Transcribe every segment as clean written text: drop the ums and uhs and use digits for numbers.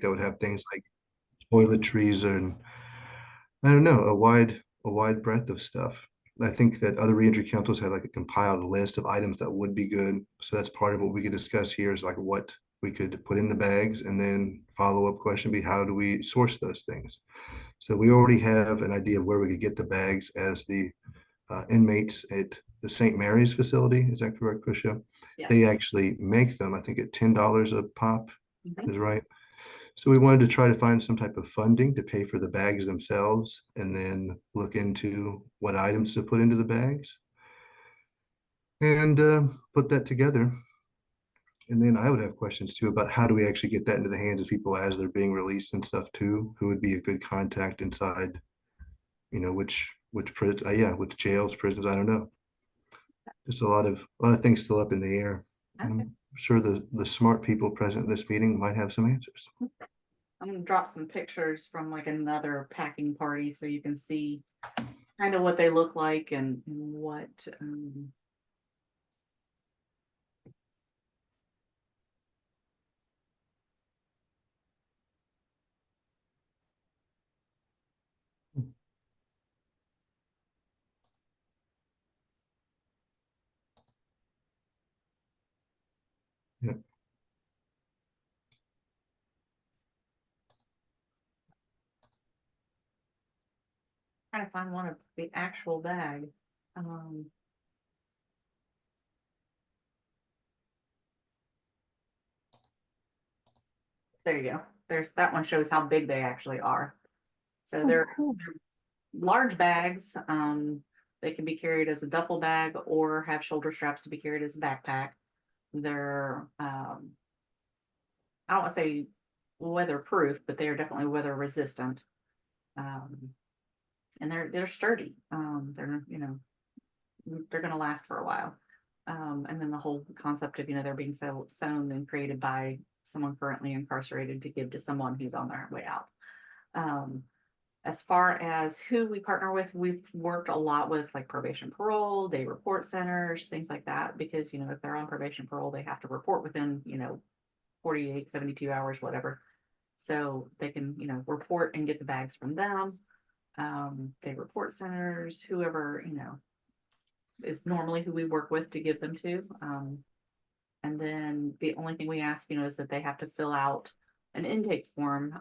that would have things like toiletries and I don't know, a wide breadth of stuff. I think that other reentry councils have like a compiled list of items that would be good. So that's part of what we could discuss here is like what we could put in the bags and then follow-up question be how do we source those things? So we already have an idea of where we could get the bags as the inmates at the St. Mary's facility. Is that correct, Krisha? Yes. They actually make them, I think at $10 a pop Mhm. is right. So we wanted to try to find some type of funding to pay for the bags themselves and then look into what items to put into the bags and put that together. And then I would have questions too about how do we actually get that into the hands of people as they're being released and stuff too, who would be a good contact inside, which prisons, yeah, which jails, prisons, I don't know. There's a lot of things still up in the air. And Okay. I'm sure the smart people present in this meeting might have some answers. I'm gonna drop some pictures from like another packing party so you can see kind of what they look like and what Yeah. trying to find one of the actual bag. Um, there you go. There's that one shows how big they actually are. So Oh, they're cool. large bags. They can be carried as a duffel bag or have shoulder straps to be carried as a backpack. They're I don't want to say weatherproof, but they are definitely weather resistant. Um, and they're sturdy. They're going to last for a while. And then the whole concept of they're being sewn and created by someone currently incarcerated to give to someone who's on their way out. Um, as far as who we partner with, we've worked a lot with like probation parole, day report centers, things like that, because if they're on probation parole, they have to report within 48, 72 hours, whatever. So they can report and get the bags from them. They report centers, whoever is normally who we work with to give them to. And then the only thing we ask is that they have to fill out an intake form.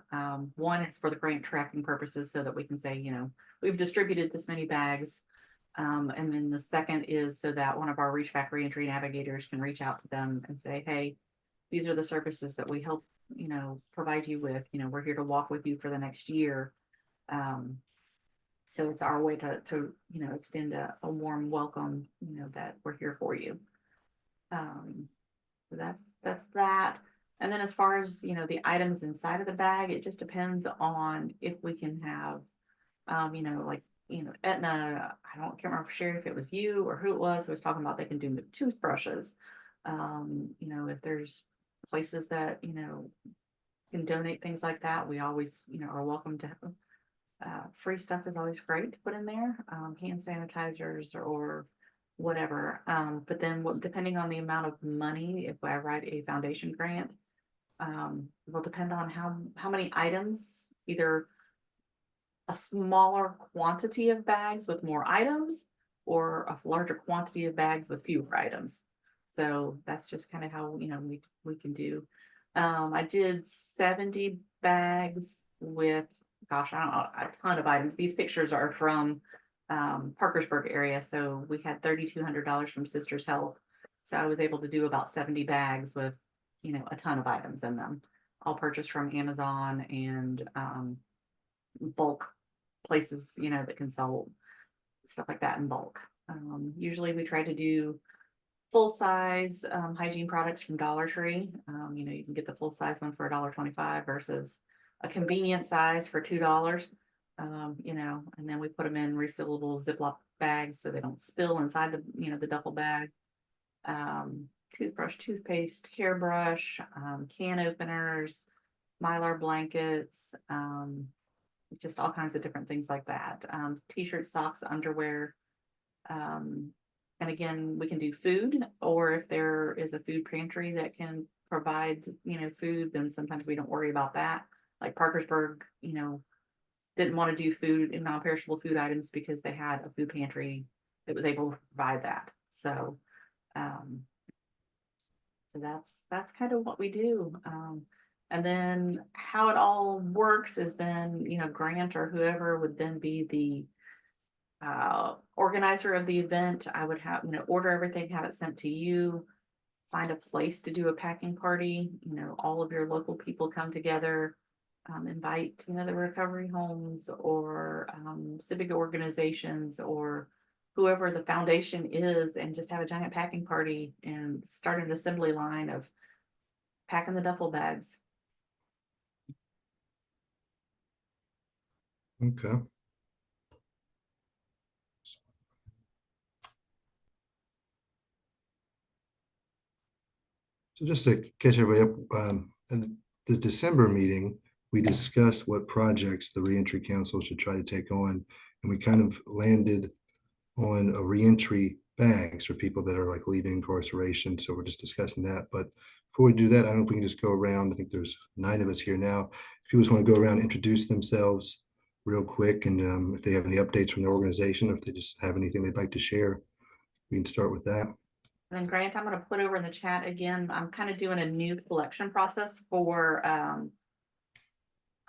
One, it's for the grant tracking purposes so that we can say we've distributed this many bags. And then the second is so that one of our reach back reentry navigators can reach out to them and say, hey, these are the services that we help provide you with. We're here to walk with you for the next year. um, so it's our way to extend a warm welcome, that we're here for you. So that's that. And then as far as the items inside of the bag, it just depends on if we can have like Etna, can't remember for sure if it was you or who it was talking about they can do toothbrushes. If there's places that can donate things like that, we always are welcome to. Free stuff is always great to put in there, hand sanitizers or whatever. But then depending on the amount of money, if I write a foundation grant, will depend on how many items, either a smaller quantity of bags with more items or a larger quantity of bags with fewer items. So that's just kind of how we can do. I did 70 bags with, gosh, I don't know, a ton of items. These pictures are from Parkersburg area. So we had $3,200 from Sisters Health. So I was able to do about 70 bags with a ton of items in them, all purchased from Amazon and bulk places, that can sell stuff like that in bulk. Usually we try to do full size hygiene products from Dollar Tree. You can get the full size one for $1.25 versus a convenient size for $2. And then we put them in resealable Ziploc bags so they don't spill inside the duffel bag. Toothbrush, toothpaste, hairbrush, can openers, Mylar blankets, just all kinds of different things like that. T-shirts, socks, underwear. Um, and again, we can do food, or if there is a food pantry that can provides, food, then sometimes we don't worry about that. Like Parkersburg, didn't want to do food and non-perishable food items because they had a food pantry that was able to provide that. Um, so that's kind of what we do. And then how it all works is then, Grant or whoever would then be the organizer of the event. I would have, order everything, have it sent to you, find a place to do a packing party, all of your local people come together, invite, the recovery homes or civic organizations or whoever the foundation is, and just have a giant packing party and start an assembly line of packing the duffel bags. Okay. So just to catch everybody up, in the December meeting, we discussed what projects the reentry council should try to take on. And we kind of landed on a reentry bags for people that are like leaving incarceration. So we're just discussing that. But before we do that, I don't know if we can just go around. I think there's 9 of us here now. If people just want to go around, introduce themselves real quick, and if they have any updates from the organization, or if they just have anything they'd like to share, we can start with that. And then Grant, I'm going to put over in the chat again. I'm kind of doing a new collection process for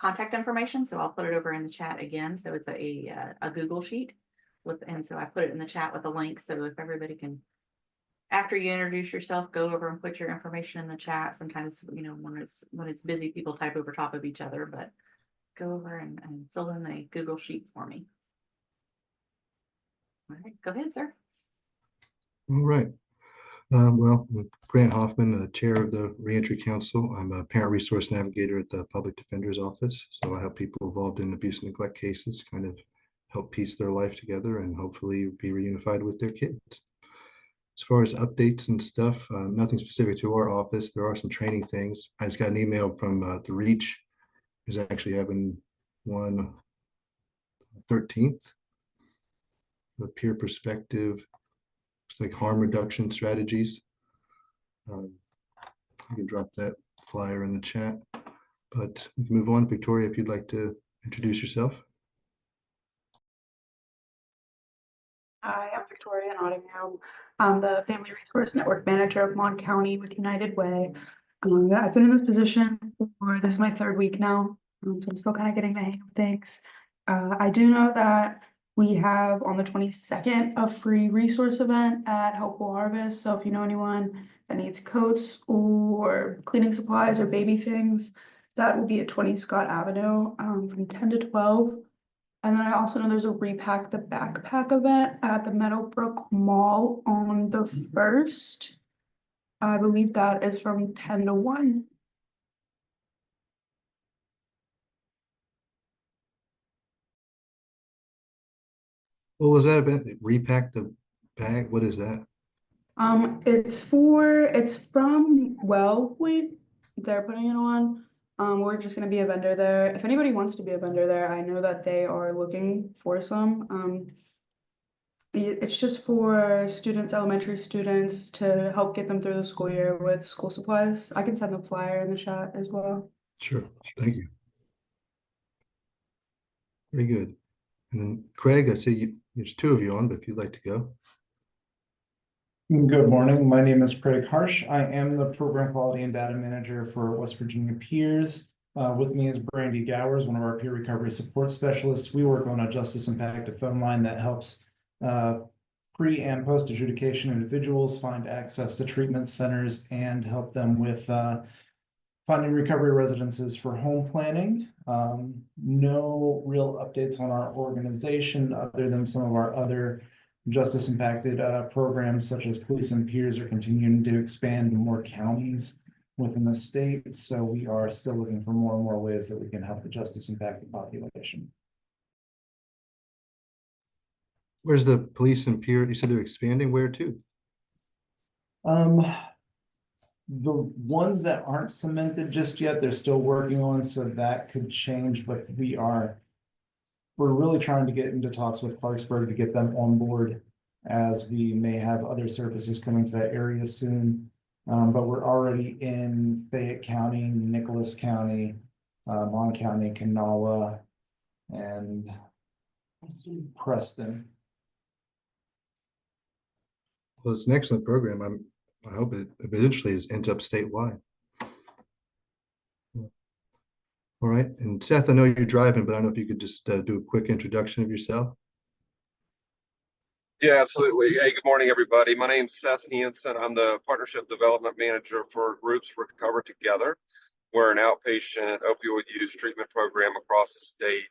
contact information. So I'll put it over in the chat again. So it's a Google sheet and so I put it in the chat with a link. So if everybody can, after you introduce yourself, go over and put your information in the chat. Sometimes, when it's busy, people type over top of each other, but go over and fill in the Google sheet for me. All right, go ahead, sir. All right. Well, I'm Grant Hoffman, the chair of the Reentry Council. I'm a parent resource navigator at the Public Defender's Office. So I help people involved in abuse and neglect cases kind of help piece their life together and hopefully be reunified with their kids. As far as updates and stuff, nothing specific to our office. There are some training things. I just got an email from the Reach is actually having one 13th, the peer perspective. It's like harm reduction strategies. You can drop that flyer in the chat, but we can move on. Victoria, if you'd like to introduce yourself. Hi, I'm Victoria Nottingham. I'm the Family Resource Network Manager of Mon County with United Way. I've been in this position this is my 3rd week now, so I'm still kind of getting the hang of things. I do know that we have on the 22nd a free resource event at Helpful Harvest. So if you know anyone that needs coats or cleaning supplies or baby things, that will be at 20 Scott Avenue from 10 to 12. And then I also know there's a Repack the Backpack event at the Meadowbrook Mall on the 1st. I believe that is from 10 to 1. What was that event? Repack the bag? What is that? It's from Wellpoint. They're putting it on. We're just gonna be a vendor there. If anybody wants to be a vendor there, I know that they are looking for some. It's just for students, elementary students, to help get them through the school year with school supplies. I can send the flyer in the chat as well. Sure. Thank you. Very good. And then Craig, I see there's 2 of you on, but if you'd like to go. Good morning. My name is Craig Harsh. I am the Program Quality and Data Manager for West Virginia Peers. With me is Brandy Gowers, one of our peer recovery support specialists. We work on a justice impacted phone line that helps pre and post adjudication individuals find access to treatment centers and help them with finding recovery residences for home planning. No real updates on our organization other than some of our other justice impacted programs such as Police and Peers are continuing to expand to more counties within the state. So we are still looking for more and more ways that we can help the justice impacted population. Where's the Police and Peer? You said they're expanding. Where to? The ones that aren't cemented just yet, they're still working on, so that could change, but we're really trying to get into talks with Clarksburg to get them on board, as we may have other services coming to that area soon. But we're already in Fayette County, Nicholas County, Mon County, Kanawha, and Preston. Well, it's an excellent program. I hope it eventually ends up statewide. All right, and Seth, I know you're driving, but I don't know if you could just do a quick introduction of yourself. Yeah, absolutely. Hey, good morning, everybody. My name's Seth Hansen. I'm the Partnership Development Manager for Groups Recover Together. We're an outpatient opioid use treatment program across the state.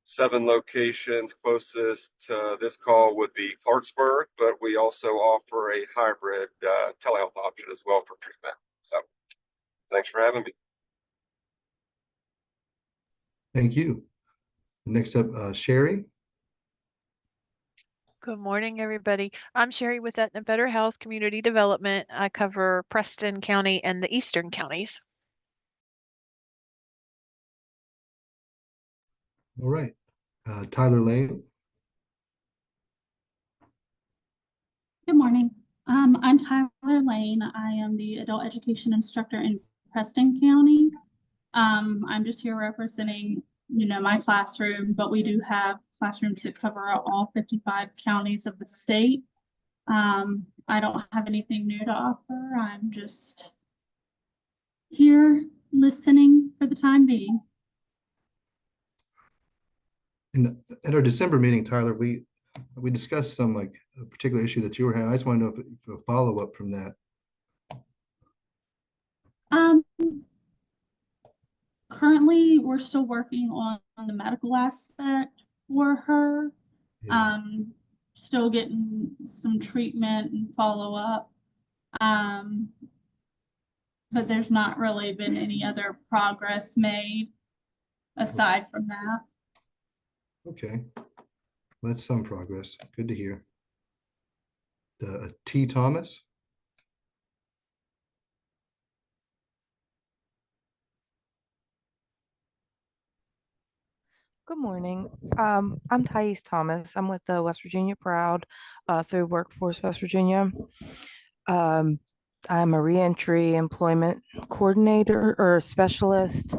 7 locations. Closest to this call would be Clarksburg, but we also offer a hybrid telehealth option as well for treatment. So thanks for having me. Thank you. Next up, Sherry. Good morning, everybody. I'm Sherry with Aetna Better Health Community Development. I cover Preston County and the eastern counties. All right, Tyler Lane. Good morning. I'm Tyler Lane. I am the adult education instructor in Preston County. I'm just here representing, my classroom, but we do have classrooms that cover all 55 counties of the state. I don't have anything new to offer. I'm just here listening for the time being. At our December meeting, Tyler, we discussed some like a particular issue that you were having. I just want to know if a follow-up from that. Currently, we're still working on the medical aspect for her. Yeah. Still getting some treatment and follow-up. But there's not really been any other progress made aside from that. Okay. Well, that's some progress. Good to hear. T. Thomas. Good morning. I'm Thais Thomas. I'm with the West Virginia Proud through Workforce West Virginia. Um, I'm a reentry employment coordinator or specialist.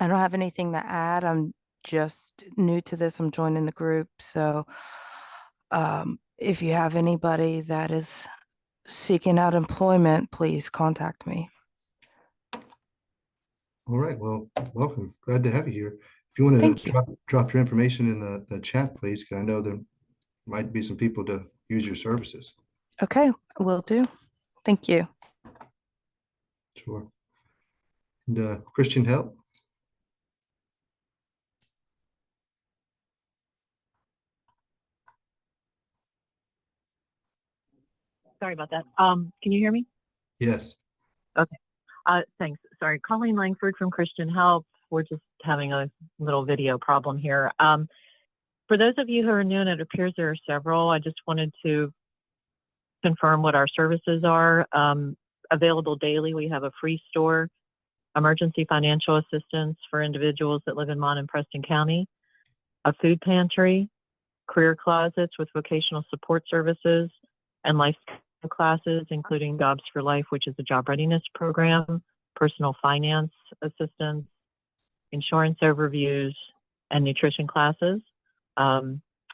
I don't have anything to add. I'm just new to this. I'm joining the group. So if you have anybody that is seeking out employment, please contact me. All right. Well, welcome. Glad to have you here. If you want Thank to you. drop your information in the chat, please, because I know there might be some people to use your services. Okay, will do. Thank you. Sure. And Christian Help. Sorry about that. Can you hear me? Yes. Okay. Thanks. Sorry. Colleen Langford from Christian Help. We're just having a little video problem here. For those of you who are new, and it appears there are several, I just wanted to confirm what our services are. Available daily, we have a free store, emergency financial assistance for individuals that live in Mon and Preston County, a food pantry, career closets with vocational support services, and life classes, including Jobs for Life, which is a job readiness program, personal finance assistance, insurance overviews, and nutrition classes.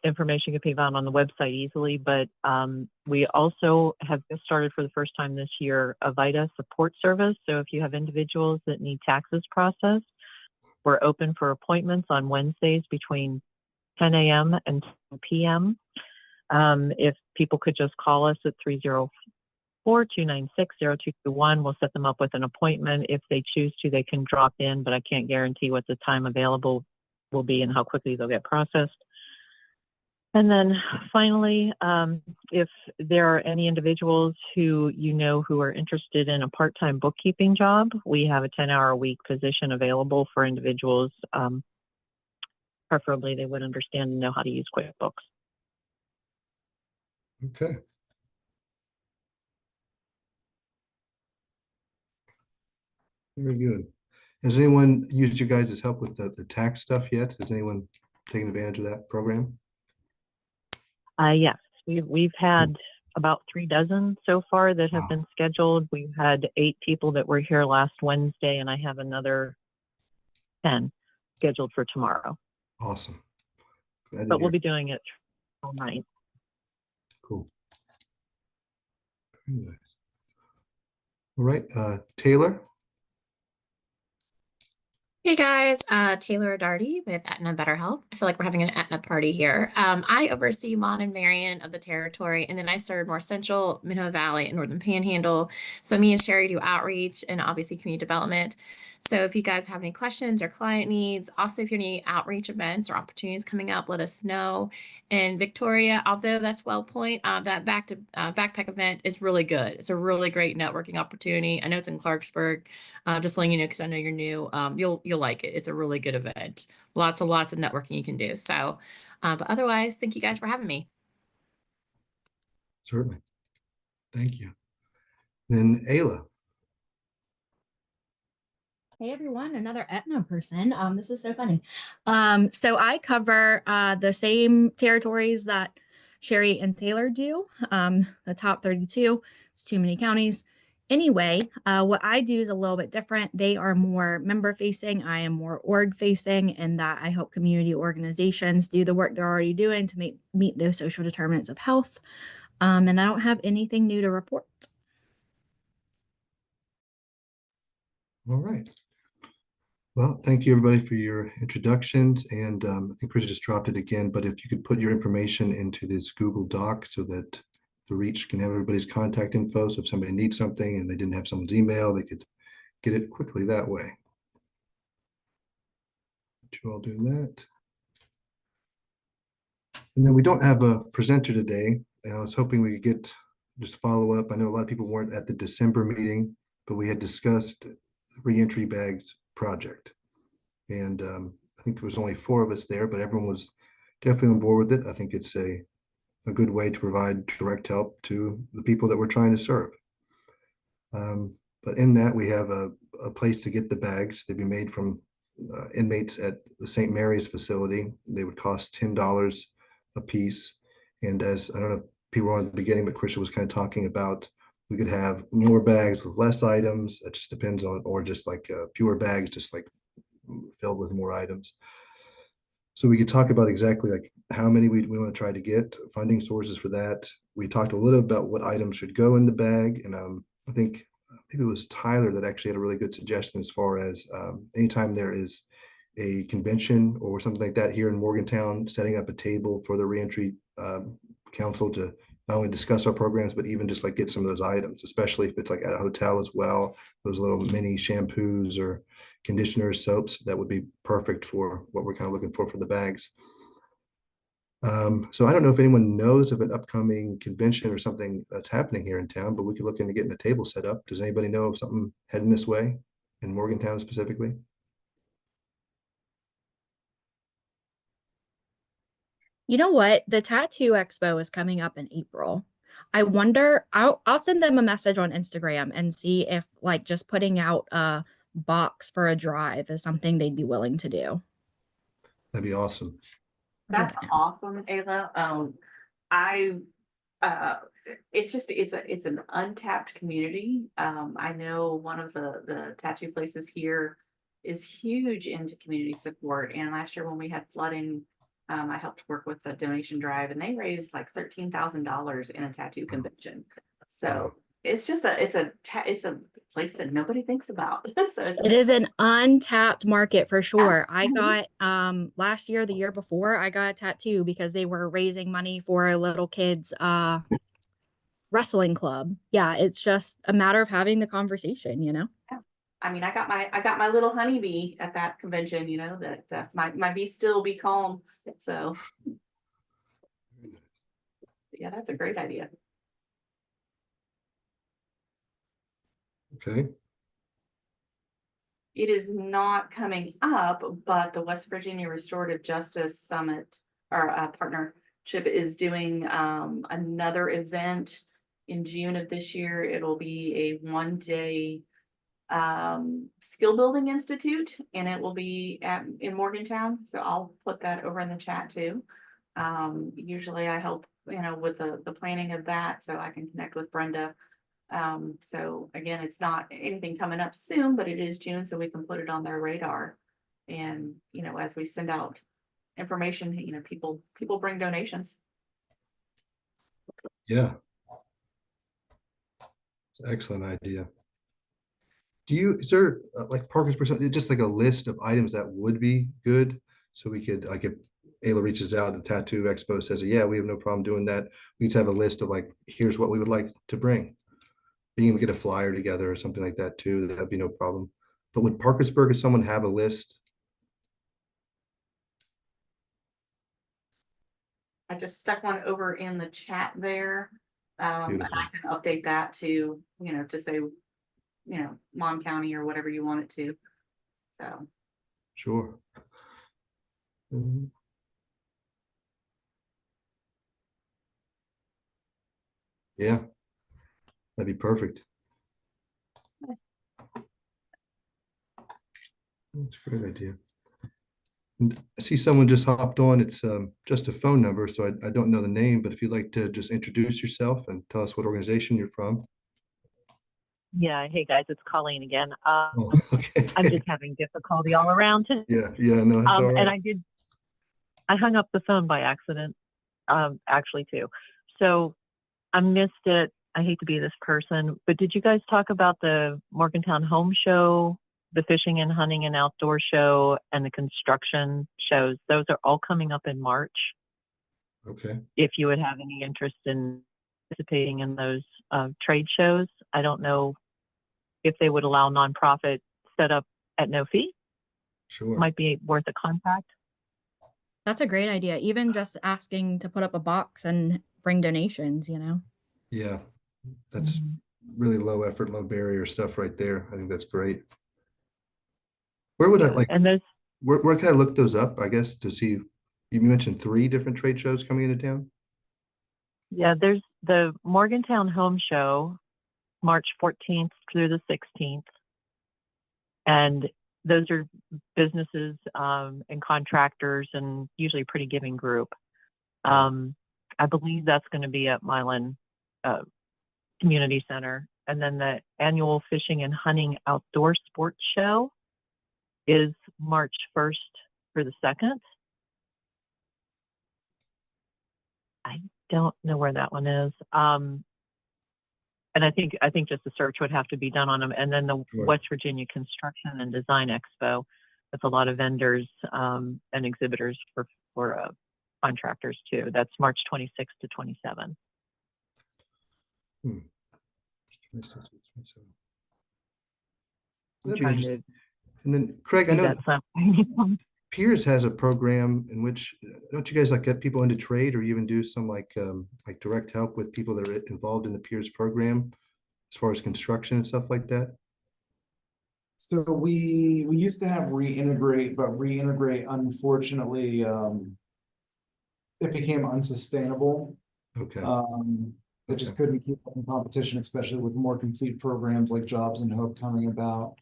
Information can be found on the website easily, but we also have just started for the first time this year a VITA support service. So if you have individuals that need taxes processed, we're open for appointments on Wednesdays between 10 a.m. and 10 p.m. If people could just call us at 304-296-0221, we'll set them up with an appointment. If they choose to, they can drop in, but I can't guarantee what the time available will be and how quickly they'll get processed. And then finally, if there are any individuals who who are interested in a part-time bookkeeping job, we have a 10-hour-a-week position available for individuals. Preferably, they would understand and know how to use QuickBooks. Okay. Very good. Has anyone used you guys' help with the tax stuff yet? Has anyone taken advantage of that program? Yes, we've had about 3 dozen so far that have Wow. been scheduled. We had 8 people that were here last Wednesday, and I have another 10 scheduled for tomorrow. Awesome. Glad to But we'll hear. be doing it all night. Cool. Very nice. All right, Taylor. Hey guys, Taylor Darty with Aetna Better Health. I feel like we're having an Aetna party here. I oversee Mon and Marion of the territory, and then I serve more central, Minnow Valley, and Northern Panhandle. So me and Sherry do outreach and obviously community development. So if you guys have any questions or client needs, also if you have any outreach events or opportunities coming up, let us know. And Victoria, although that's WellPoint, that backpack event is really good. It's a really great networking opportunity. I know it's in Clarksburg. Just letting you know, because I know you're new, you'll like it. It's a really good event. Lots of networking you can do. So, but otherwise, thank you guys for having me. Certainly. Thank you. Then Ayla. Hey everyone, another Aetna person. This is so funny. So I cover the same territories that Sherry and Taylor do. The top 32. It's too many counties. Anyway, what I do is a little bit different. They are more member facing. I am more org facing, in that I help community organizations do the work they're already doing to meet those social determinants of health. And I don't have anything new to report. All right. Well, thank you everybody for your introductions, and I think Chris just dropped it again, but if you could put your information into this Google Doc so that the Reach can have everybody's contact info, so if somebody needs something and they didn't have someone's email, they could get it quickly that way. Let you all do that. And then we don't have a presenter today, and I was hoping we could get just follow up. I know a lot of people weren't at the December meeting, but we had discussed the reentry bags project. And I think there was only 4 of us there, but everyone was definitely on board with it. I think it's a good way to provide direct help to the people that we're trying to serve. But in that, we have a place to get the bags. They'd be made from inmates at the St. Mary's facility. They would cost $10 a piece. And as I don't know if people were on at the beginning, but Christian was kind of talking about, we could have more bags with less items. It just depends on, or just like fewer bags, just like filled with more items. So we could talk about exactly like how many we want to try to get, funding sources for that. We talked a little about what items should go in the bag. And I think maybe it was Tyler that actually had a really good suggestion as far as anytime there is a convention or something like that here in Morgantown, setting up a table for the reentry council to not only discuss our programs, but even just like get some of those items, especially if it's like at a hotel as well, those little mini shampoos or conditioners, soaps, that would be perfect for what we're kind of looking for the bags. So I don't know if anyone knows of an upcoming convention or something that's happening here in town, but we could look into getting a table set up. Does anybody know of something heading this way in Morgantown specifically? You know what? The Tattoo Expo is coming up in April. I wonder, I'll send them a message on Instagram and see if like just putting out a box for a drive is something they'd be willing to do. That'd be awesome. That's awesome, Ayla. I it's an untapped community. I know one of the tattoo places here is huge into community support. And last year when we had flooding, I helped work with the donation drive, and they raised like $13,000 in a tattoo convention. So it's just it's a place that nobody thinks about. So It is an untapped market for sure. I got last year, the year before, I got a tattoo because they were raising money for a little kids wrestling club. Yeah, it's just a matter of having the conversation, you know. I mean, I got my little honeybee at that convention, you know, that my bee still be calm. So yeah, that's a great idea. Okay. It is not coming up, but the West Virginia Restorative Justice Summit, our partnership, is doing another event in June of this year. It'll be a 1-day skill building institute, and it will be in Morgantown. So I'll put that over in the chat too. Usually I help with the planning of that, so I can connect with Brenda. So again, it's not anything coming up soon, but it is June, so we can put it on their radar. And, as we send out information, people bring donations. Yeah. It's an excellent idea. Is there like Parker's percent, just like a list of items that would be good? So we could, like, if Ayla reaches out, the Tattoo Expo says, yeah, we have no problem doing that. We just have a list of like, here's what we would like to bring. Being able to get a flyer together or something like that too, that'd be no problem. But would Parkersburg, if someone have a list? I just stuck one over in the chat there. And Beautiful. I can update that to, to say, Mon County or whatever you want it to. So, Sure. Mhm. Yeah, that'd be perfect. That's a great idea. And I see someone just hopped on. It's just a phone number, so I don't know the name, but if you'd like to just introduce yourself and tell us what organization you're from. Yeah, hey guys, it's Colleen again. Oh, okay. I'm just having difficulty all around today. Yeah, no, that's all And right. I hung up the phone by accident, actually too. So I missed it. I hate to be this person, but did you guys talk about the Morgantown Home Show, the Fishing and Hunting and Outdoor Show, and the construction shows? Those are all coming up in March. Okay, If you would have any interest in participating in those trade shows, I don't know if they would allow nonprofit set up at no fee. sure. Might be worth a contact. That's a great idea. Even just asking to put up a box and bring donations, Yeah, that's Mhm. really low effort, low barrier stuff right there. I think that's great. Where would I Yeah, like, and those, where can I look those up, I guess, to see? You mentioned 3 different trade shows coming into town? yeah, there's the Morgantown Home Show, March 14th through the 16th. And those are businesses and contractors and usually a pretty giving group. I believe that's going to be at Milan Community Center. And then the annual Fishing and Hunting Outdoor Sports Show is March 1st through the 2nd. I don't know where that one is. And I think just a search would have to be done on them. And then the Sure. West Virginia Construction and Design Expo with a lot of vendors and exhibitors for contractors too. That's March 26th to 27. 26, 27. I'm That'd be trying interesting. to And then Craig, I do know that something. Piers has a program in which, don't you guys like get people into trade or even do some like direct help with people that are involved in the Piers program as far as construction and stuff like that? So we used to have reintegrate, but reintegrate unfortunately it became unsustainable. Okay, It just couldn't keep up in competition, especially with more complete programs like Jobs and Hope coming about.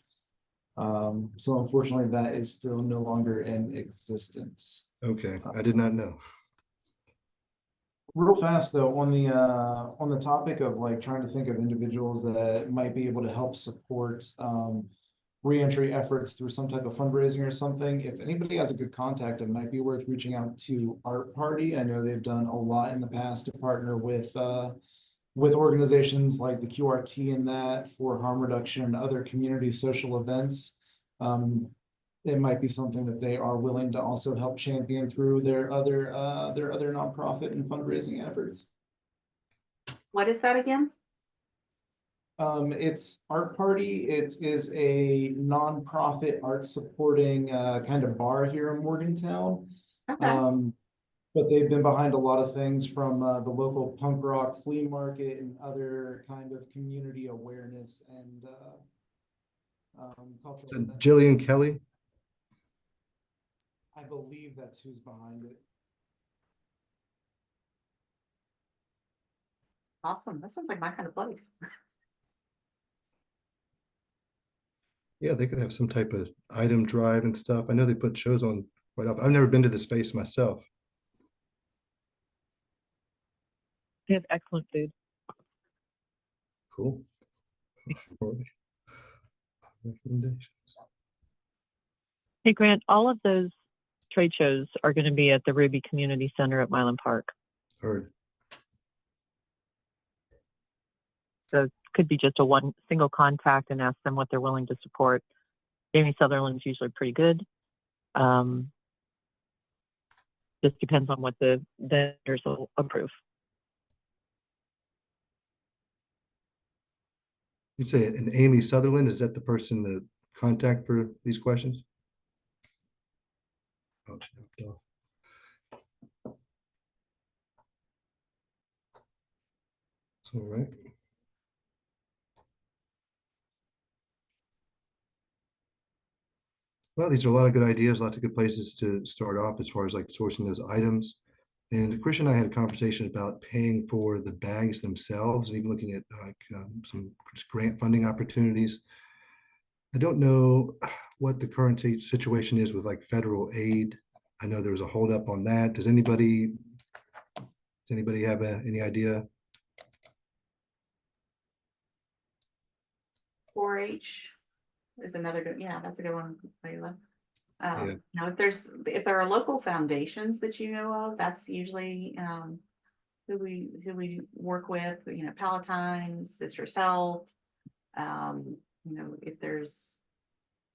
So unfortunately, that is still no longer in existence. okay. I did not know. Real fast though, on the topic of like trying to think of individuals that might be able to help support reentry efforts through some type of fundraising or something. If anybody has a good contact, it might be worth reaching out to Art Party. I know they've done a lot in the past to partner with organizations like the QRT and that for harm reduction and other community social events. It might be something that they are willing to also help champion through their other nonprofit and fundraising efforts. what is that again? It's Art Party. It is a nonprofit art supporting kind of bar here in Morgantown. Okay. But they've been behind a lot of things from the local punk rock flea market and other kind of community awareness and cultural So events. Jillian Kelly? I believe that's who's behind it. Awesome. That sounds like my kind of place. Yeah, they could have some type of item drive and stuff. I know they put shows on quite often. I've never been to the space myself. They have excellent food. Cool. Recommendations. Hey, Grant, all of those trade shows are going to be at the Ruby Community Center at Milan Park. Heard. So it could be just a one single contact and ask them what they're willing to support. Jamie Sutherland's usually pretty good. Just depends on what the vendors will approve. You say, and Amy Sutherland, is that the person to contact for these questions? Oh, she dropped off. It's all right. Well, these are a lot of good ideas, lots of good places to start off as far as like sourcing those items. And Christian and I had a conversation about paying for the bags themselves, and even looking at like some grant funding opportunities. I don't know what the current situation is with like federal aid. I know there was a holdup on that. Does anybody have any idea? 4-H is another good, yeah, that's a good one, Layla. Yeah. You know, if there are local foundations that you know of, that's usually who we work with, you know, Palatine, Sisters Health. You know, if there's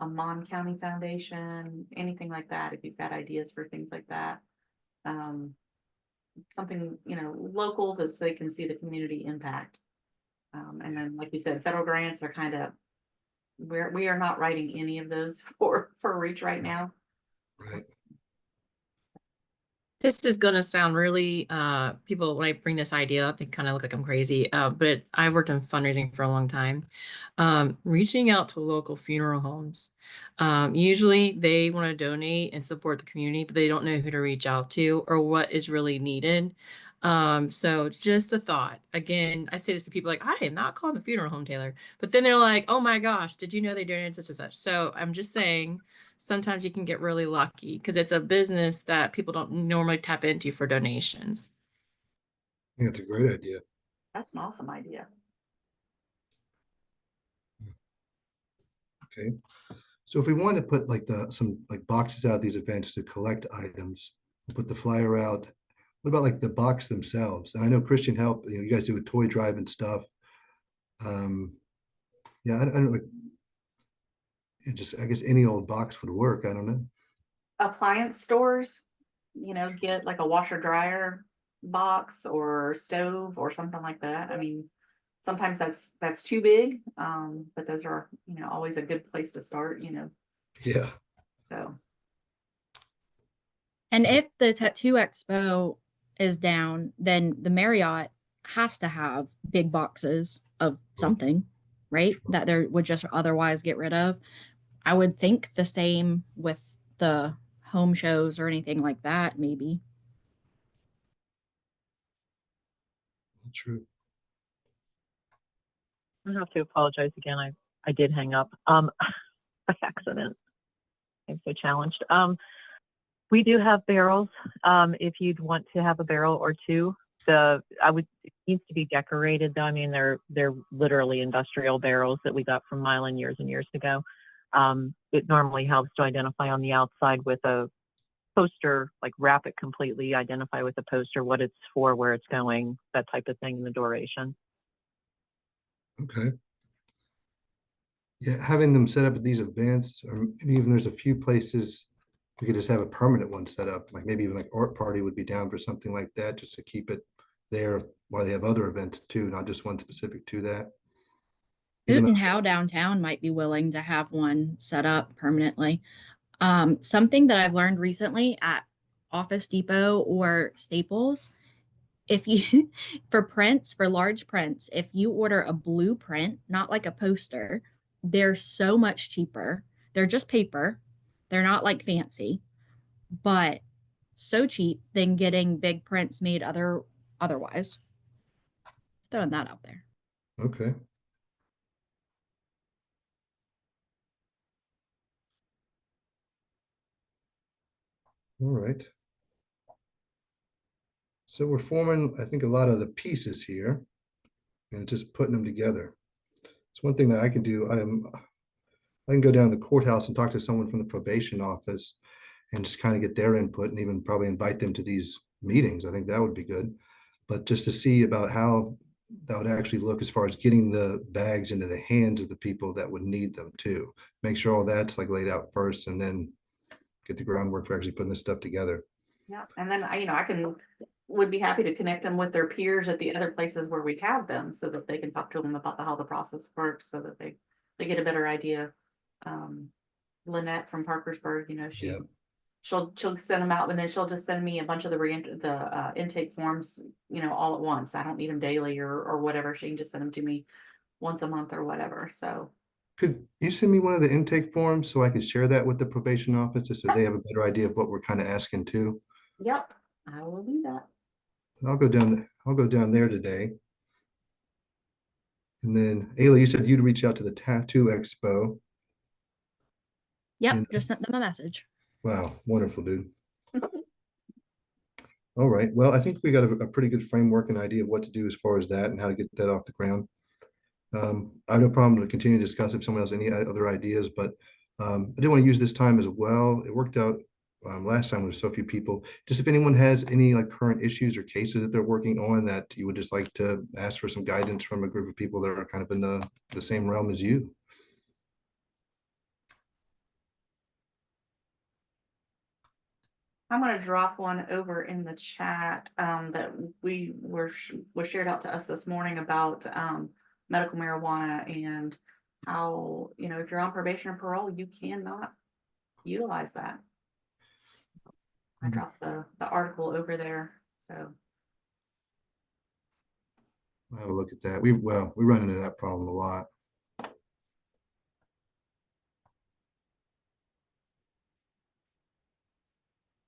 a Mon County Foundation, anything like that, if you've got ideas for things like that. Something, you know, local so they can see the community impact. And then, like you said, federal grants are kind of, we are not writing any of those for reach right now. Right. This is gonna sound really, people, when I bring this idea up, it kind of look like I'm crazy, but I've worked in fundraising for a long time. Reaching out to local funeral homes. Usually they want to donate and support the community, but they don't know who to reach out to or what is really needed. So just a thought. Again, I say this to people like, I am not calling the funeral home, Taylor. But then they're like, oh my gosh, did you know they donated such and such? So I'm just saying, sometimes you can get really lucky because it's a business that people don't normally tap into for donations. I think it's a great idea. That's an awesome idea. Okay. So if we want to put like some like boxes out of these events to collect items, put the flyer out, what about like the box themselves? And I know Christian Help, you know, you guys do a toy drive and stuff. Yeah, I don't like I guess any old box would work. I don't know. Appliance stores, you know, get like a washer dryer box or stove or something like that. I mean, sometimes that's too big, but those are, you know, always a good place to start, you know. Yeah. So And if the Tattoo Expo is down, then the Marriott has to have big boxes of something, right? Sure. That they would just otherwise get rid of. I would think the same with the home shows or anything like that, maybe. True. I have to apologize again. I did hang up by accident. I'm so challenged. We do have barrels. If you'd want to have a barrel or two, it needs to be decorated though. I mean, they're literally industrial barrels that we got from Milan years and years ago. It normally helps to identify on the outside with a poster, like wrap it completely, identify with a poster what it's for, where it's going, that type of thing, and the duration. Okay. Yeah, having them set up at these events, or maybe even there's a few places we could just have a permanent one set up, like maybe even like Art Party would be down for something like that, just to keep it there while they have other events too, not just one specific to that. Boot and How downtown might be willing to have one set up permanently. Something that I've learned recently at Office Depot or Staples, if you for large prints, if you order a blueprint, not like a poster, they're so much cheaper. They're just paper. They're not like fancy, but so cheap than getting big prints made otherwise. Throwing that out there. Okay. All right. So we're forming, I think, a lot of the pieces here and just putting them together. It's one thing that I can do. I can go down to the courthouse and talk to someone from the probation office and just kind of get their input and even probably invite them to these meetings. I think that would be good. But just to see about how that would actually look as far as getting the bags into the hands of the people that would need them too. Make sure all that's like laid out first and then get the groundwork for actually putting this stuff together. Yeah, and then I would be happy to connect them with their peers at the other places where we have them so that they can talk to them about how the process works so that they get a better idea. Lynette from Parkersburg, Yeah. she'll send them out and then she'll just send me a bunch of the intake forms, all at once. I don't need them daily or whatever. She can just send them to me once a month or whatever. So Could you send me one of the intake forms so I could share that with the probation office just so they have a better idea of what we're kind of asking too? yep, I will do that. I'll go down there today. And then Ayla, you said you'd reach out to the Tattoo Expo. Yep, And just sent them a message. wow, wonderful, dude. All right. Well, I think we got a pretty good framework and idea of what to do as far as that and how to get that off the ground. I have no problem to continue to discuss if someone has any other ideas, but I did want to use this time as well. It worked out last time with so few people. Just if anyone has any like current issues or cases that they're working on that you would just like to ask for some guidance from a group of people that are kind of in the same realm as you. I'm going to drop one over in the chat that was shared out to us this morning about medical marijuana and how, if you're on probation or parole, you cannot utilize that. I dropped the article over there. So I'll have a look at that. We run into that problem a lot.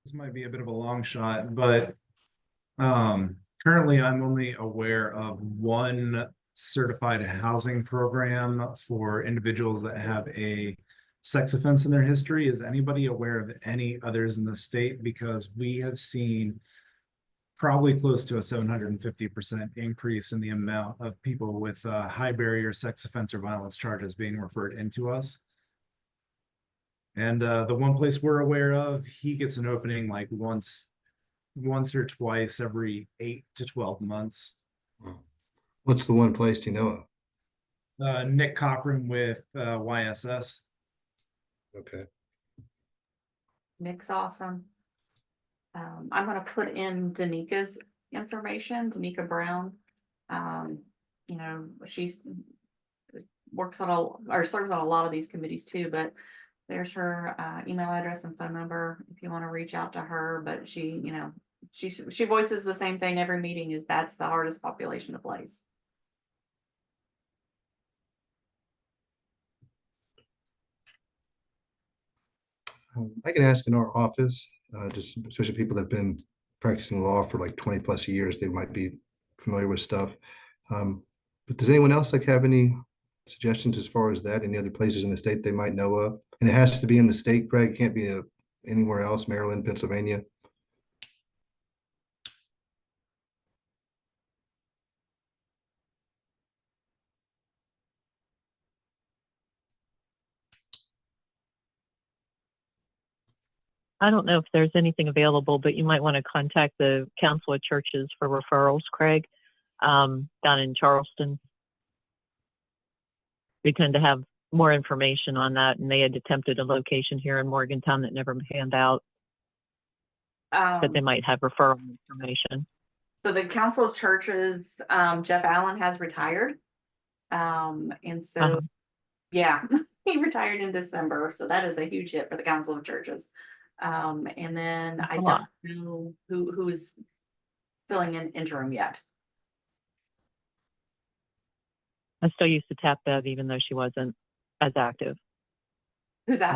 This might be a bit of a long shot, but currently I'm only aware of one certified housing program for individuals that have a sex offense in their history. Is anybody aware of any others in the state? Because we have seen probably close to a 750% increase in the amount of people with high barrier sex offense or violence charges being referred into us. And the one place we're aware of, he gets an opening like once or twice every 8 to 12 months. What's the one place you know of? Nick Cochran with YSS. Okay. Nick's awesome. I'm going to put in Danika's information, Danica Brown. She's works on or serves on a lot of these committees too, but there's her email address and phone number if you want to reach out to her. But she voices the same thing every meeting is that's the hardest population to place. I can ask in our office, just especially people that have been practicing law for like 20 plus years, they might be familiar with stuff. But does anyone else like have any suggestions as far as that? Any other places in the state they might know of? And it has to be in the state, Greg. It can't be anywhere else, Maryland, Pennsylvania. I don't know if there's anything available, but you might want to contact the Council of Churches for referrals, Craig, down in Charleston. We tend to have more information on that, and they had attempted a location here in Morgantown that never panned out, but they might have referral information. So the Council of Churches, Jeff Allen has retired. And so, yeah, he retired in December. So that is a huge hit for the Council of Churches. And then I don't know who is filling in interim yet. I still used to tap Bev even though she wasn't as active. Who's that?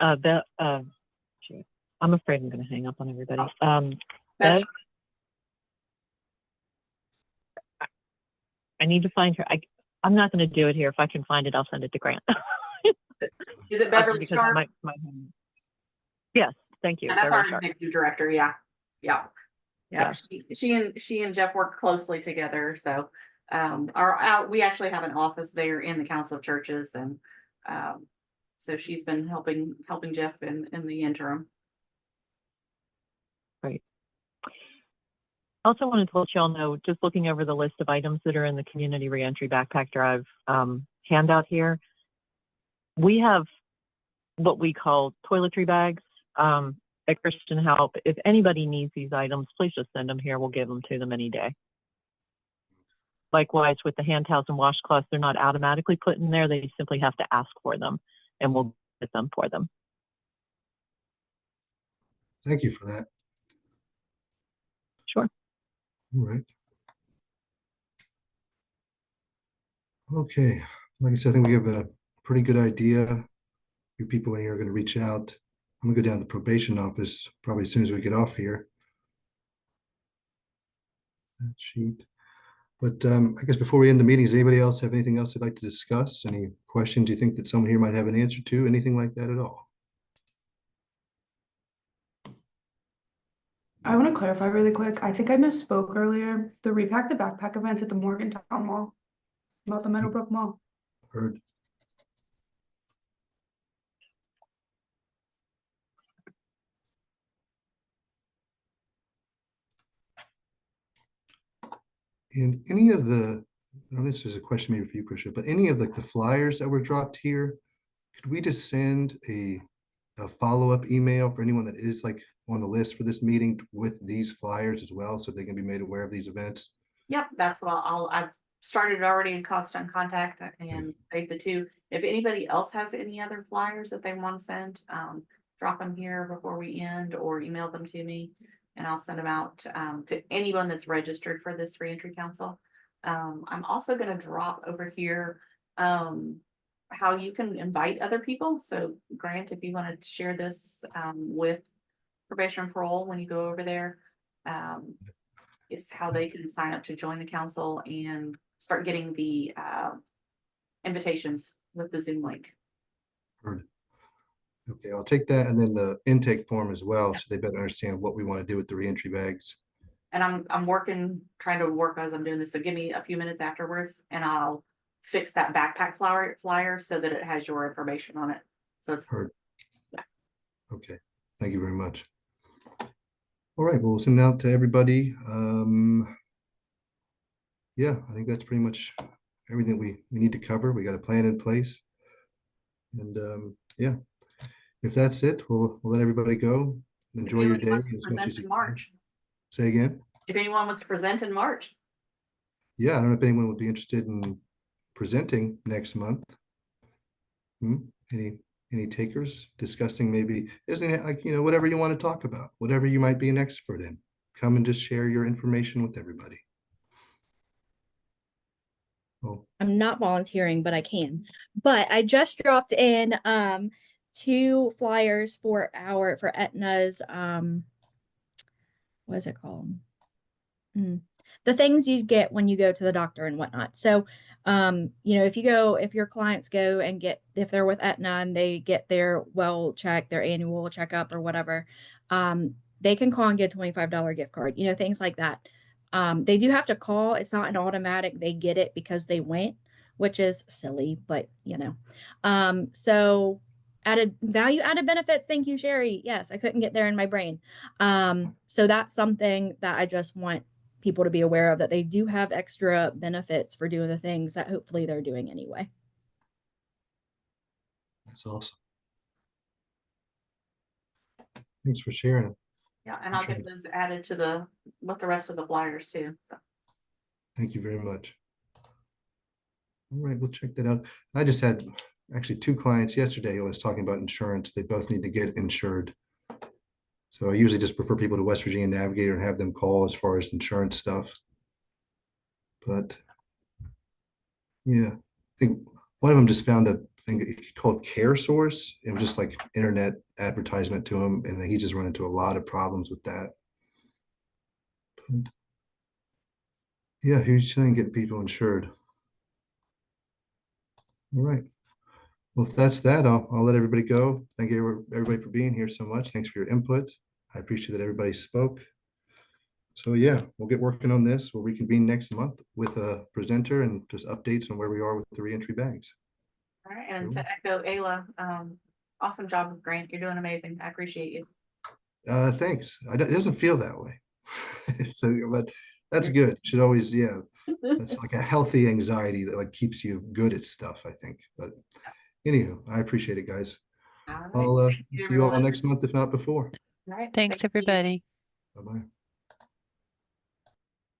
Bev, I'm afraid I'm going to hang up on everybody. Bev, I need to find her. I'm not going to do it here. If I can find it, I'll send it to Grant. is it Beverly Sharp? Yes, thank you. And that's Beverly our Sharp. executive director. Yeah. Yeah. Yeah, she and Jeff work closely together. So we actually have an office there in the Council of Churches, and so she's been helping Jeff in the interim. Right. Also wanted to let you all know, just looking over the list of items that are in the Community Reentry Backpack Drive handout here, we have what we call toiletry bags at Christian Help. If anybody needs these items, please just send them here. We'll give them to them any day. Likewise, with the hand towels and washcloths, they're not automatically put in there. They simply have to ask for them, and we'll get them for them. Thank you for that. Sure. All right. Okay. Like I said, I think we have a pretty good idea. You people in here are going to reach out. I'm going to go down to the probation office probably as soon as we get off here. That sheet. But I guess before we end the meeting, does anybody else have anything else they'd like to discuss? Any questions you think that someone here might have an answer to? Anything like that at all? I want to clarify really quick. I think I misspoke earlier. The Repack the Backpack event's at the Morgantown Mall, not the Meadowbrook Mall. Heard. And any of the, this is a question maybe for you, Prisha, but any of the flyers that were dropped here, could we just send a follow-up email for anyone that is like on the list for this meeting with these flyers as well, so they can be made aware of these events? Yep, that's what I've started already in constant contact and saved the two. If anybody else has any other flyers that they want to send, drop them here before we end or email them to me, and I'll send them out to anyone that's registered for this reentry council. I'm also going to drop over here how you can invite other people. So Grant, if you want to share this with probation and parole when you go over there, it's how they can sign up to join the council and start getting the invitations with the Zoom link. Heard. Okay, I'll take that and then the intake form as well, so they better understand what we want to do with the reentry bags. And I'm trying to work as I'm doing this. So give me a few minutes afterwards and I'll fix that backpack flyer so that it has your information on it. So it's Heard. Yeah. Okay, thank you very much. All right, we'll send it out to everybody. Yeah, I think that's pretty much everything we need to cover. We got a plan in place. And yeah, if that's it, we'll let everybody go. Enjoy your day as much as you can. March. Say again? If anyone wants to present in March. Yeah, I don't know if anyone would be interested in presenting next month. Any takers discussing maybe, isn't it like, whatever you want to talk about, whatever you might be an expert in, come and just share your information with everybody. Oh, I'm not volunteering, but I can. But I just dropped in 2 flyers for Aetna's what is it called? The things you get when you go to the doctor and whatnot. So if your clients go and if they're with Aetna and they get their well check, their annual checkup or whatever, they can call and get a $25 gift card, things like that. They do have to call. It's not an automatic, they get it because they went, which is silly, but so added benefits. Thank you, Sherry. Yes, I couldn't get there in my brain. So that's something that I just want people to be aware of, that they do have extra benefits for doing the things that hopefully they're doing anyway. that's awesome. Thanks for sharing it. Yeah, and I'll get those added to with the rest of the flyers too. So. Thank you very much. All right, we'll check that out. I just had actually 2 clients yesterday who was talking about insurance. They both need to get insured. So I usually just prefer people to West Virginia Navigator and have them call as far as insurance stuff. But yeah, I think one of them just found a thing called Care Source. It was just like internet advertisement to him, and he just run into a lot of problems with that. But yeah, he's trying to get people insured. All right. Well, if that's that, I'll let everybody go. Thank you everybody for being here so much. Thanks for your input. I appreciate that everybody spoke. So yeah, we'll get working on this. We'll reconvene next month with a presenter and just updates on where we are with the reentry bags. All right, and Cool. to echo Ayla, awesome job, Grant. You're doing amazing. I appreciate you. Thanks. It doesn't feel that way. So, but that's good. Should always, yeah, that's like a healthy anxiety that like keeps you good at stuff, I think. But anyhow, I appreciate it, guys. All right. I'll Thank you, see you all everyone. next month, if not before. All right. Thanks, thank you. everybody. Bye-bye.